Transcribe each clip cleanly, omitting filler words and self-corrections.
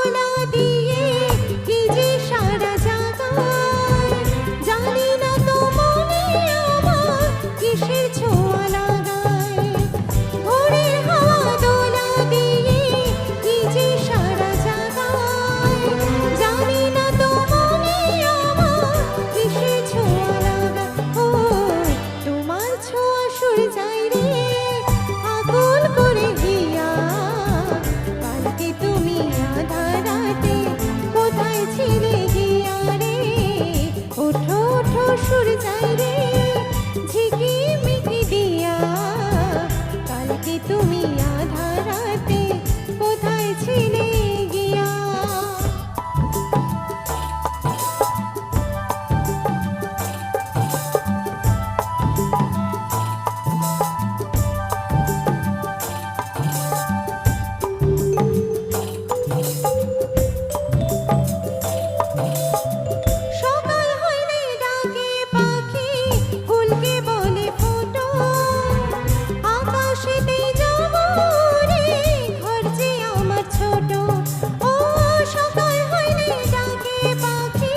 দোলা দিয়ে কি যে সারা জাগায়, জানি না তো মনে আমার কিসের ছোঁয়া লাগায়। ভোরের হাওয়া দোলা দিয়ে কি যে সারা জাগায়, জানি না তো মনে আমার কিসের ছোঁয়া লাগায়। ও তোমার ছোঁয়া সুর যাই রে আকুল করে হিয়া, কালকে তুমি আধা রাতে কোথায় ছিলে গিয়া রে। ওঠো ওঠো সুর যাই রে ঝিকিমিকি দিয়া, কালকে তুমি আধা রাতে কোথায় ছিলে গিয়া। সকাল হইলে ডাকে পাখি ফুলকে বলে ফোটো, আকাশেতে যাব রে ঘর যে আমার ছোট। ও সকাল হইলে ডাকে পাখি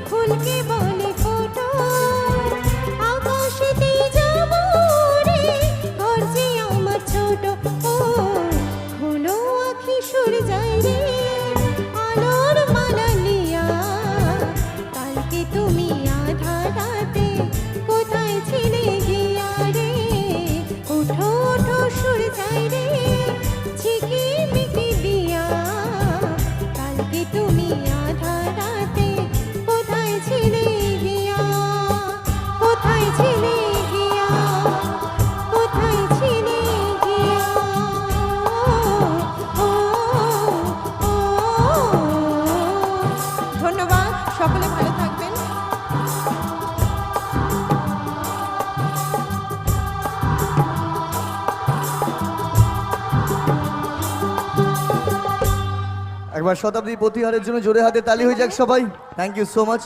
ফুলকে বলে ফোটো, আকাশেতে যাব রে ঘর যে আমার ছোট। ও খোলো আখি সুর যাই রে আলোর মালা লিয়া, কালকে তুমি আধা রাতে কোথায় ছিলে গিয়া রে। ওঠো ওঠো সুর যাই রে ঝিকিমিকি দিয়া, কালকে তুমি আধা রাতে কোথায় ছিলে গিয়া। কোথায় ছিলে গিয়া, কোথায় ছিলে গিয়া। ও, ও, ও। ধন্যবাদ, সকলে ভালো থাকবেন। একবার শতাব্দী প্রতিহারের জন্য জোরে হাতে তালি হয়ে যাক সবাই। Thank you so much.